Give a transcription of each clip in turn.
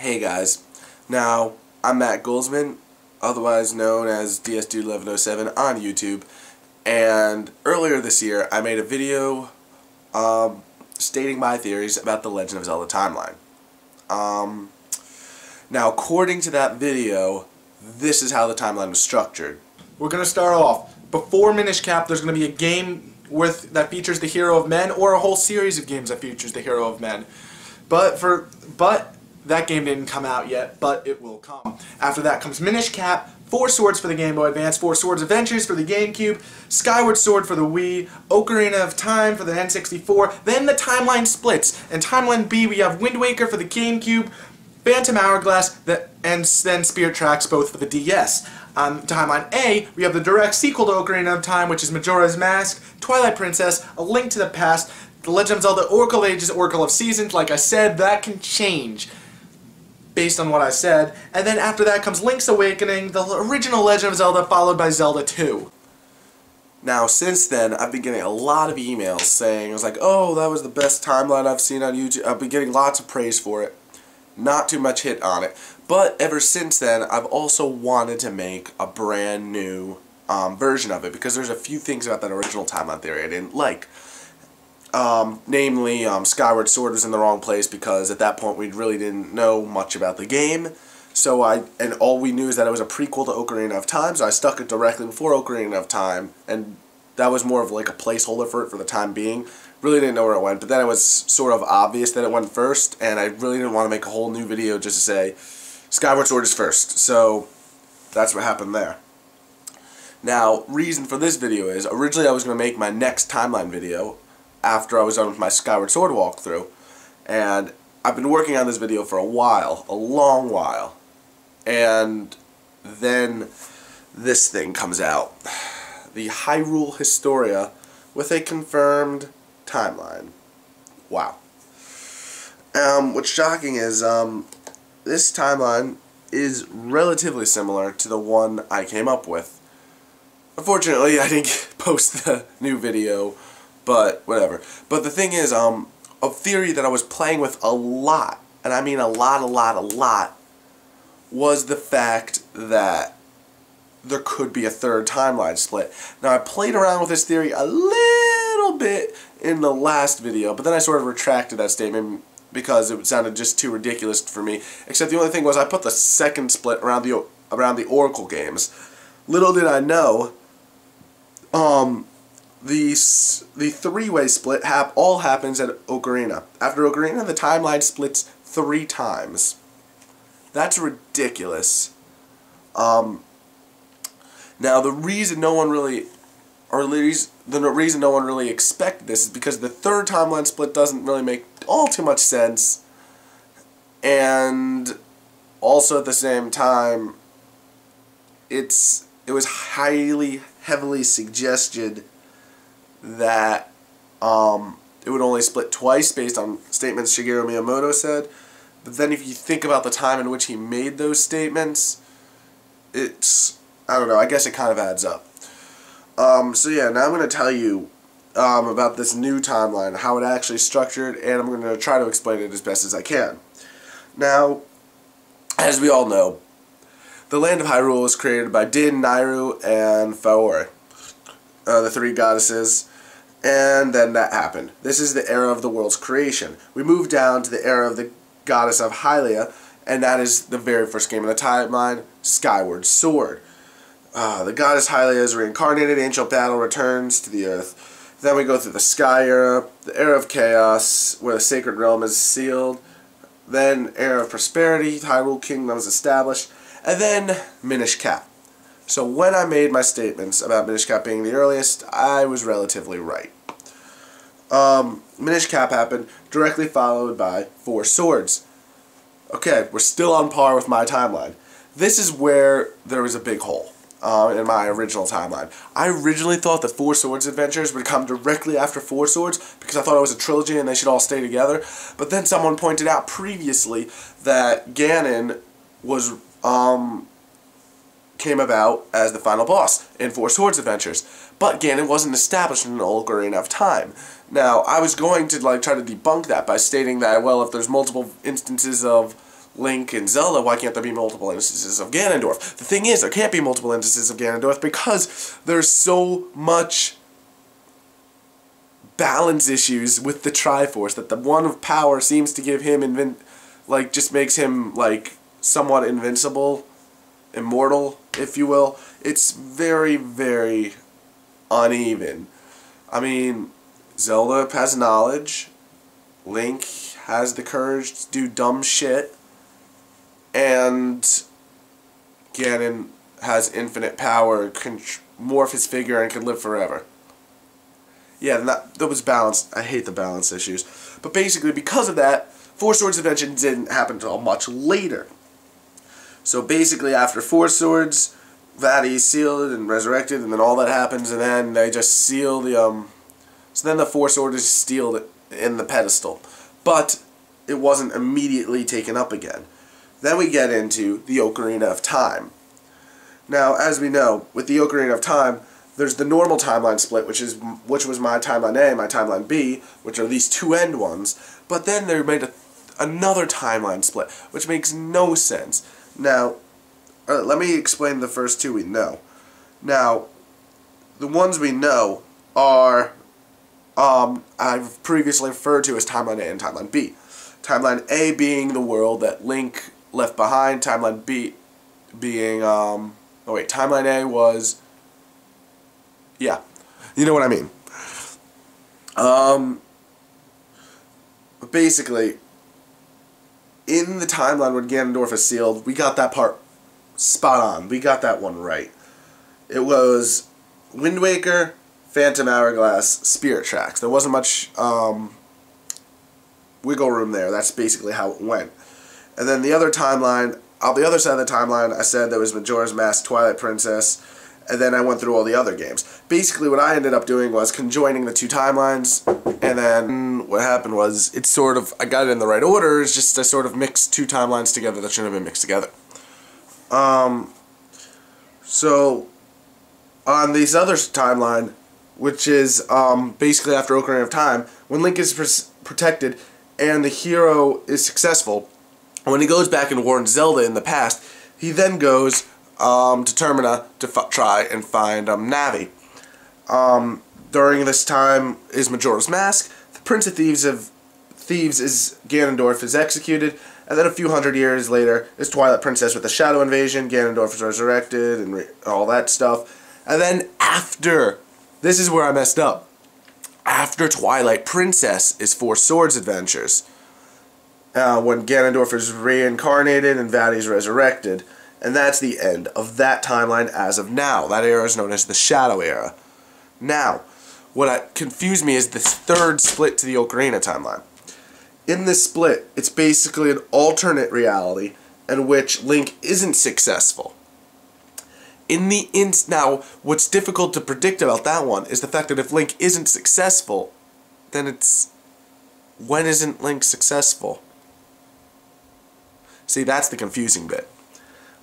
Hey guys, now I'm Matt Goldsman, otherwise known as DSDude1107 on YouTube, and earlier this year I made a video stating my theories about the Legend of Zelda timeline. Now according to that video, this is how the timeline was structured. We're going to start off. Before Minish Cap, there's going to be a game that features the Hero of Men, or a whole series of games that features the Hero of Men. But that game didn't come out yet, but it will come. After that comes Minish Cap, 4 Swords for the Game Boy Advance, 4 Swords Adventures for the GameCube, Skyward Sword for the Wii, Ocarina of Time for the N64, then the timeline splits. In Timeline B we have Wind Waker for the GameCube, Phantom Hourglass, and then Spirit Tracks both for the DS. Timeline A, we have the direct sequel to Ocarina of Time, which is Majora's Mask, Twilight Princess, A Link to the Past, The Legend of Zelda Oracle of Ages, Oracle of Seasons. Like I said, that can change based on what I said. And then after that comes Link's Awakening, the original Legend of Zelda, followed by Zelda 2. Now since then, I've been getting a lot of emails saying, I was like, oh, that was the best timeline I've seen on YouTube. I've been getting lots of praise for it. Not too much hit on it. But ever since then, I've also wanted to make a brand new version of it, because there's a few things about that original timeline theory I didn't like. Namely, Skyward Sword was in the wrong place because at that point we really didn't know much about the game. And all we knew is that it was a prequel to Ocarina of Time, so I stuck it directly before Ocarina of Time, and that was more of like a placeholder for it for the time being. Really didn't know where it went, but then it was sort of obvious that it went first, and I really didn't want to make a whole new video just to say Skyward Sword is first, so that's what happened there. Now, reason for this video is, originally I was going to make my next timeline video after I was done with my Skyward Sword walkthrough, and I've been working on this video for a while, a long while, and then this thing comes out. The Hyrule Historia with a confirmed timeline. Wow. What's shocking is this timeline is relatively similar to the one I came up with. Unfortunately, I didn't post the new video, but whatever. But the thing is, a theory that I was playing with a lot, and I mean a lot, was the fact that there could be a third timeline split. Now, I played around with this theory a little bit in the last video, but then I sort of retracted that statement because it sounded just too ridiculous for me. Except the only thing was I put the second split around the Oracle games. Little did I know, the three-way split all happens at Ocarina. After Ocarina, the timeline splits 3 times. That's ridiculous. Now the reason no one really expected this is because the third timeline split doesn't really make all too much sense, and also at the same time, it was heavily suggested that it would only split twice based on statements Shigeru Miyamoto said. But then if you think about the time in which he made those statements, I don't know, I guess it kind of adds up. So yeah, now I'm going to tell you about this new timeline, how it actually is structured, and I'm going to try to explain it as best as I can. Now, as we all know, the land of Hyrule was created by Din, Nayru, and Faora, the 3 goddesses, and then that happened. This is the era of the world's creation. We move down to the era of the goddess of Hylia, and that is the very first game in the timeline, Skyward Sword. The goddess Hylia is reincarnated, ancient battle returns to the earth. Then we go through the Sky Era, the Era of Chaos, where the Sacred Realm is sealed. Then Era of Prosperity, Hyrule Kingdom is established. And then Minish Cap. So when I made my statements about Minish Cap being the earliest, I was relatively right. Minish Cap happened, directly followed by 4 Swords. Okay, we're still on par with my timeline. This is where there was a big hole in my original timeline. I originally thought that 4 Swords Adventures would come directly after 4 Swords because I thought it was a trilogy and they should all stay together. But then someone pointed out previously that Ganon was came about as the final boss in 4 Swords Adventures. But Ganon wasn't established in Ocarina of Time. Now, I was going to try to debunk that by stating that, well, if there's multiple instances of Link and Zelda, why can't there be multiple instances of Ganondorf? The thing is, there can't be multiple instances of Ganondorf because there's so much balance issues with the Triforce that the one of power seems to give him just makes him like somewhat invincible, immortal, if you will. It's very, very uneven. I mean, Zelda has knowledge, Link has the courage to do dumb shit, and Ganon has infinite power, can morph his figure, and can live forever. Yeah, that was balanced. I hate the balance issues. But basically, because of that, Four Swords Adventure didn't happen until much later. So basically, after Four Swords, Vati's sealed and resurrected, and then all that happens, and then they just seal the, So then the Four Swords is sealed in the pedestal. But it wasn't immediately taken up again. Then we get into the Ocarina of Time. Now, as we know, with the Ocarina of Time, there's the normal timeline split, which was my timeline A and my timeline B, which are these two end ones. But then they made another timeline split, which makes no sense. Now, let me explain the first two we know. Now, the ones we know are I've previously referred to as timeline A and timeline B. Timeline A being the world that Link left behind. Timeline B being timeline A was. Yeah, you know what I mean. Basically, in the timeline when Ganondorf is sealed, we got that part spot on. We got that one right. It was Wind Waker, Phantom Hourglass, Spirit Tracks. There wasn't much wiggle room there. That's basically how it went. And then the other timeline, on the other side of the timeline, I said there was Majora's Mask, Twilight Princess, and then I went through all the other games. Basically, what I ended up doing was conjoining the two timelines, and then what happened was, I got it in the right order, it's just I sort of mixed two timelines together that shouldn't have been mixed together. So, on this other timeline, which is basically after Ocarina of Time, when Link is protected and the hero is successful, when he goes back and warns Zelda in the past, he then goes to Termina to try and find Navi. During this time is Majora's Mask. The Prince of Thieves is Ganondorf is executed, and then a few hundred years later is Twilight Princess with the Shadow Invasion. Ganondorf is resurrected and all that stuff. And then after, this is where I messed up. After Twilight Princess is Four Swords Adventures, when Ganondorf is reincarnated and Vati's resurrected. And that's the end of that timeline as of now. That era is known as the Shadow Era. Now, what confused me is this third split to the Ocarina timeline. In this split, it's basically an alternate reality in which Link isn't successful. Now, what's difficult to predict about that one is the fact that if Link isn't successful, then when isn't Link successful? See, that's the confusing bit.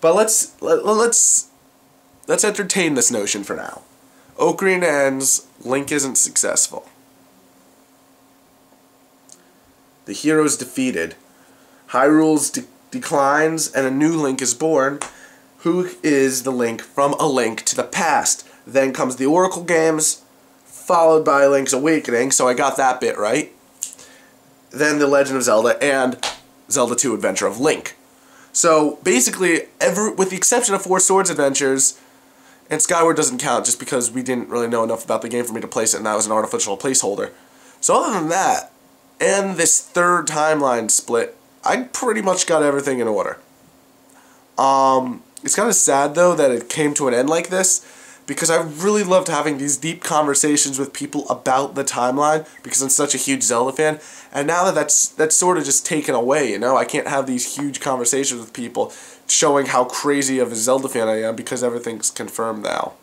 But let's entertain this notion for now. Ocarina ends, Link isn't successful. The hero's defeated. Hyrule's declines and a new Link is born, who is the Link from A Link to the Past. Then comes the Oracle games, followed by Link's Awakening, so I got that bit right. Then the Legend of Zelda and Zelda 2 Adventure of Link. So, basically, with the exception of Four Swords Adventures, and Skyward doesn't count just because we didn't really know enough about the game for me to place it, and that was an artificial placeholder. So other than that, and this third timeline split, I pretty much got everything in order. It's kind of sad, though, that it came to an end like this, because I really loved having these deep conversations with people about the timeline, because I'm such a huge Zelda fan, and now that's sort of just taken away, you know? I can't have these huge conversations with people showing how crazy of a Zelda fan I am, because everything's confirmed now.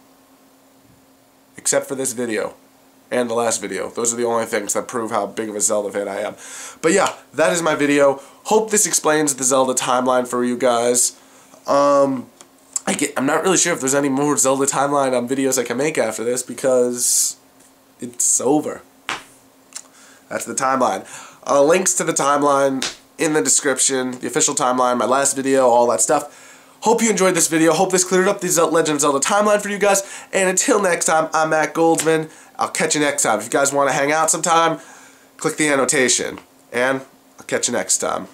Except for this video, and the last video. Those are the only things that prove how big of a Zelda fan I am. But yeah, that is my video. Hope this explains the Zelda timeline for you guys. I'm not really sure if there's any more Zelda timeline videos I can make after this because it's over. That's the timeline. Links to the timeline in the description, the official timeline, my last video, all that stuff. Hope you enjoyed this video. Hope this cleared up the Legend of Zelda timeline for you guys. And until next time, I'm Matt Goldsman. I'll catch you next time. If you guys want to hang out sometime, click the annotation. And I'll catch you next time.